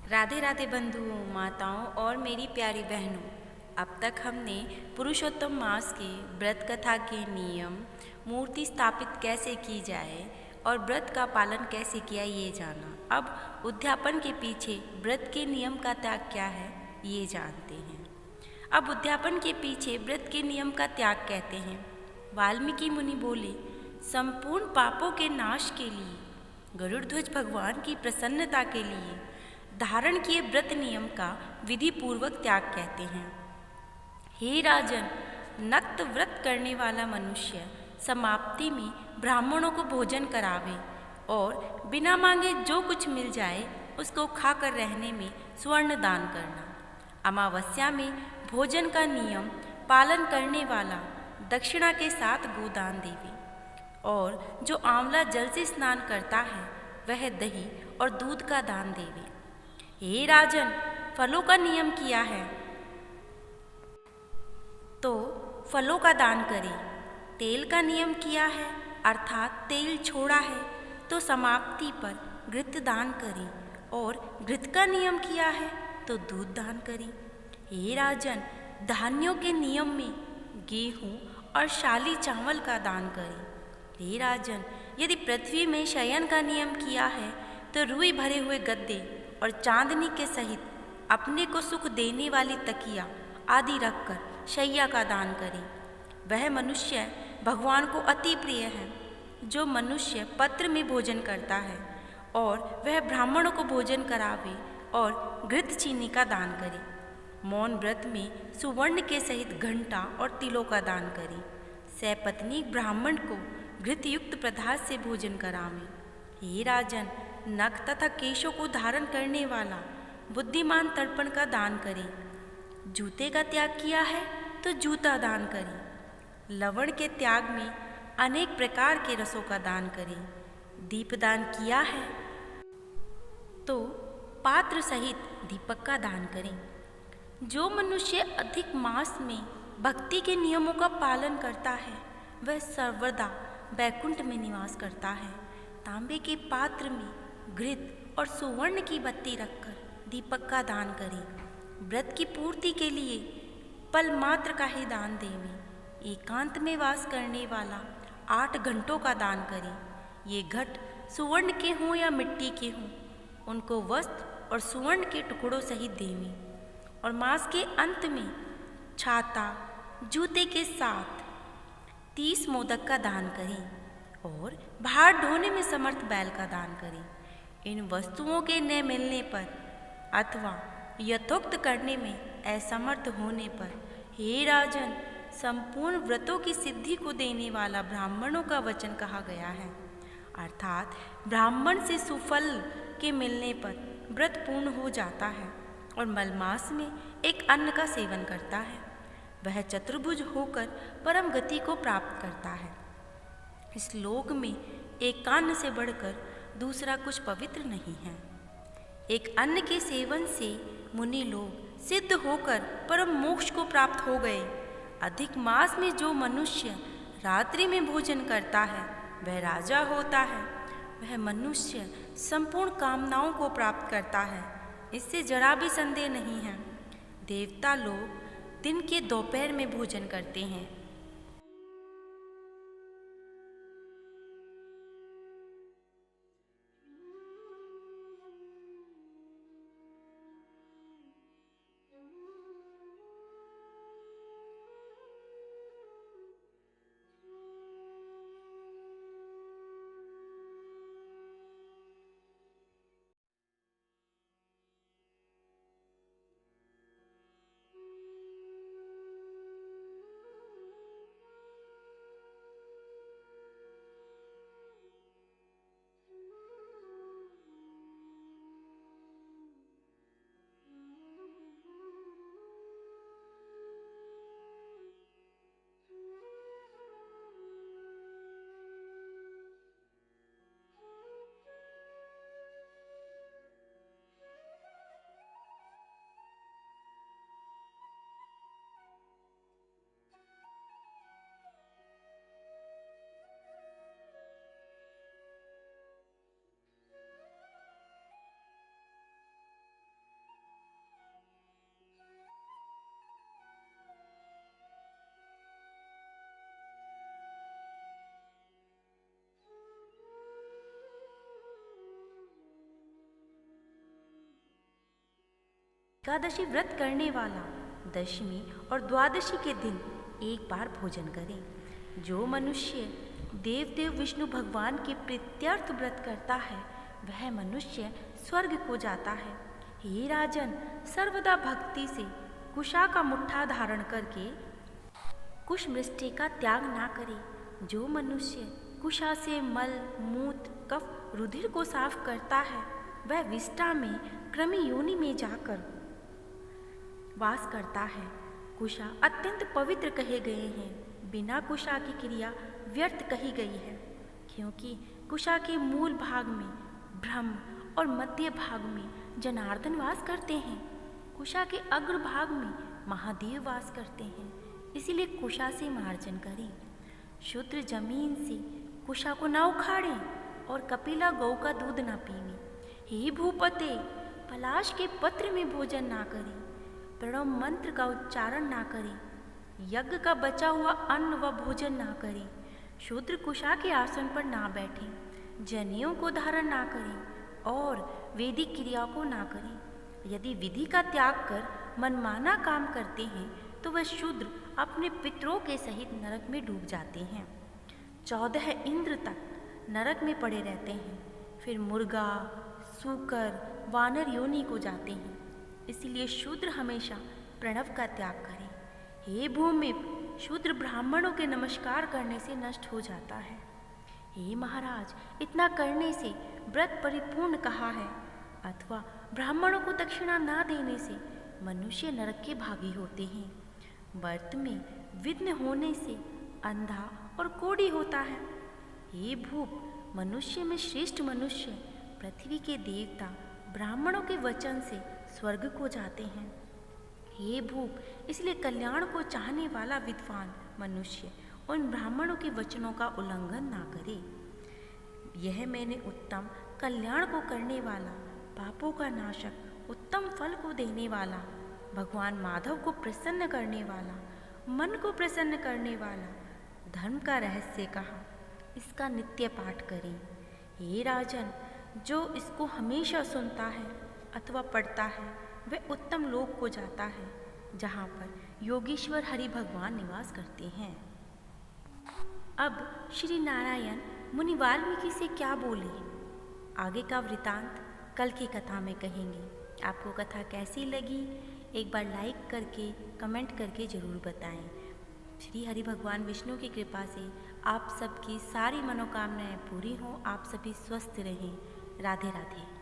राधे राधे बंधुओं, माताओं और मेरी प्यारी बहनों। अब तक हमने पुरुषोत्तम मास के व्रत कथा के नियम, मूर्ति स्थापित कैसे की जाए और व्रत का पालन कैसे किया ये जाना। अब उद्यापन के पीछे व्रत के नियम का त्याग क्या है ये जानते हैं। अब उद्यापन के पीछे व्रत के नियम का त्याग कहते हैं। वाल्मीकि मुनि बोले, संपूर्ण पापों के नाश के लिए, गरुड़ ध्वज भगवान की प्रसन्नता के लिए धारण किए व्रत नियम का विधि पूर्वक त्याग कहते हैं। हे राजन, नक्त व्रत करने वाला मनुष्य समाप्ति में ब्राह्मणों को भोजन करावे और बिना मांगे जो कुछ मिल जाए उसको खाकर रहने में स्वर्ण दान करना। अमावस्या में भोजन का नियम पालन करने वाला दक्षिणा के साथ गोदान देवे और जो आंवला जल से स्नान करता है वह दही और दूध का दान देवे। हे राजन, फलों का नियम किया है तो फलों का दान करें। तेल का नियम किया है अर्थात तेल छोड़ा है तो समाप्ति पर घृत दान करें और घृत का नियम किया है तो दूध दान करें। हे राजन, धान्यों के नियम में गेहूँ और शाली चावल का दान करें। हे राजन, यदि पृथ्वी में शयन का नियम किया है तो रुई भरे हुए गद्दे और चांदनी के सहित अपने को सुख देने वाली तकिया आदि रखकर शैया का दान करें। वह मनुष्य भगवान को अति प्रिय है जो मनुष्य पत्र में भोजन करता है और वह ब्राह्मणों को भोजन करावे और घृत चीनी का दान करे। मौन व्रत में सुवर्ण के सहित घंटा और तिलों का दान करें। सपत्नी ब्राह्मण को घृत युक्त पदार्थ से भोजन करावें। हे राजन, नख तथा केशों को धारण करने वाला बुद्धिमान तर्पण का दान करें। जूते का त्याग किया है तो जूता दान करें। लवण के त्याग में अनेक प्रकार के रसों का दान करें। दीपदान किया है तो पात्र सहित दीपक का दान करें। जो मनुष्य अधिक मास में भक्ति के नियमों का पालन करता है वह सर्वदा बैकुंठ में निवास करता है। तांबे के पात्र में घृत और सुवर्ण की बत्ती रखकर दीपक का दान करें। व्रत की पूर्ति के लिए पल मात्र का ही दान देवें। एकांत में वास करने वाला 8 घंटों का दान करें। ये घट सुवर्ण के हों या मिट्टी के हों, उनको वस्त्र और सुवर्ण के टुकड़ों सहित देवें। और मास के अंत में छाता जूते के साथ 30 मोदक का दान करें और भार ढोने में समर्थ बैल का दान करें। इन वस्तुओं के न मिलने पर अथवा यथोक्त करने में असमर्थ होने पर, हे राजन, संपूर्ण व्रतों की सिद्धि को देने वाला ब्राह्मणों का वचन कहा गया है। अर्थात ब्राह्मण से सुफल के मिलने पर व्रत पूर्ण हो जाता है और मलमास में एक अन्न का सेवन करता है। वह चतुर्भुज होकर परम गति को प्राप्त करता है। इस लोक में एक अन्न से बढ़कर दूसरा कुछ पवित्र नहीं है। एक अन्न के सेवन से मुनि लोग सिद्ध होकर परम मोक्ष को प्राप्त हो गए। अधिक मास में जो मनुष्य रात्रि में भोजन करता है वह राजा होता है। वह मनुष्य संपूर्ण कामनाओं को प्राप्त करता है, इससे जरा भी संदेह नहीं है। देवता लोग दिन के दोपहर में भोजन करते हैं। एकादशी व्रत करने वाला दशमी और द्वादशी के दिन एक बार भोजन करें। जो मनुष्य देव विष्णु भगवान के प्रीत्यर्थ व्रत करता है वह मनुष्य स्वर्ग को जाता है। हे राजन, सर्वदा भक्ति से कुशा का मुट्ठा धारण करके कुश मृष्टि का त्याग ना करे। जो मनुष्य कुशा से मल, मूत्र, कफ, रुधिर को साफ करता है वह विष्टा में कृमि योनि में जाकर वास करता है। कुशा अत्यंत पवित्र कहे गए हैं। बिना कुशा की क्रिया व्यर्थ कही गई है, क्योंकि कुशा के मूल भाग में ब्रह्म और मध्य भाग में जनार्दन वास करते हैं। कुशा के अग्र भाग में महादेव वास करते हैं, इसीलिए कुशा से मार्जन करें। शूद्र जमीन से कुशा को न उखाड़ें और कपिला गौ का दूध न पीवें। हे भूपते, पलाश के पत्र में भोजन ना करें, प्रणव मंत्र का उच्चारण ना करें, यज्ञ का बचा हुआ अन्न व भोजन ना करें, शूद्र कुशा के आसन पर ना बैठें, जनेऊ को धारण ना करें और वैदिक क्रिया को ना करें। यदि विधि का त्याग कर मनमाना काम करते हैं तो वह शूद्र अपने पितरों के सहित नरक में डूब जाते हैं। 14 इंद्र तक नरक में पड़े रहते हैं, फिर मुर्गा, सूकर, वानर योनि को जाते हैं। इसलिए शूद्र हमेशा प्रणव का त्याग करें। हे भूमि, शूद्र ब्राह्मणों के नमस्कार करने से नष्ट हो जाता है। हे महाराज, इतना करने से व्रत परिपूर्ण कहा है, अथवा ब्राह्मणों को दक्षिणा ना देने से मनुष्य नरक के भागी होते हैं। व्रत में विघ्न होने से अंधा और कोढ़ी होता है। हे भूप, मनुष्य में श्रेष्ठ मनुष्य पृथ्वी के देवता ब्राह्मणों के वचन से स्वर्ग को जाते हैं। हे भूप, इसलिए कल्याण को चाहने वाला विद्वान मनुष्य उन ब्राह्मणों के वचनों का उल्लंघन ना करे। यह मैंने उत्तम कल्याण को करने वाला, पापों का नाशक, उत्तम फल को देने वाला, भगवान माधव को प्रसन्न करने वाला, मन को प्रसन्न करने वाला धर्म का रहस्य कहा। इसका नित्य पाठ करें। हे राजन, जो इसको हमेशा सुनता है अथवा पढ़ता है वह उत्तम लोक को जाता है, जहाँ पर योगेश्वर हरि भगवान निवास करते हैं। अब श्री नारायण मुनि वाल्मीकि से क्या बोले, आगे का वृतांत कल की कथा में कहेंगे। आपको कथा कैसी लगी एक बार लाइक करके कमेंट करके ज़रूर बताएं। श्री हरि भगवान विष्णु की कृपा से आप सबकी सारी मनोकामनाएं पूरी हों, आप सभी स्वस्थ रहें। राधे राधे।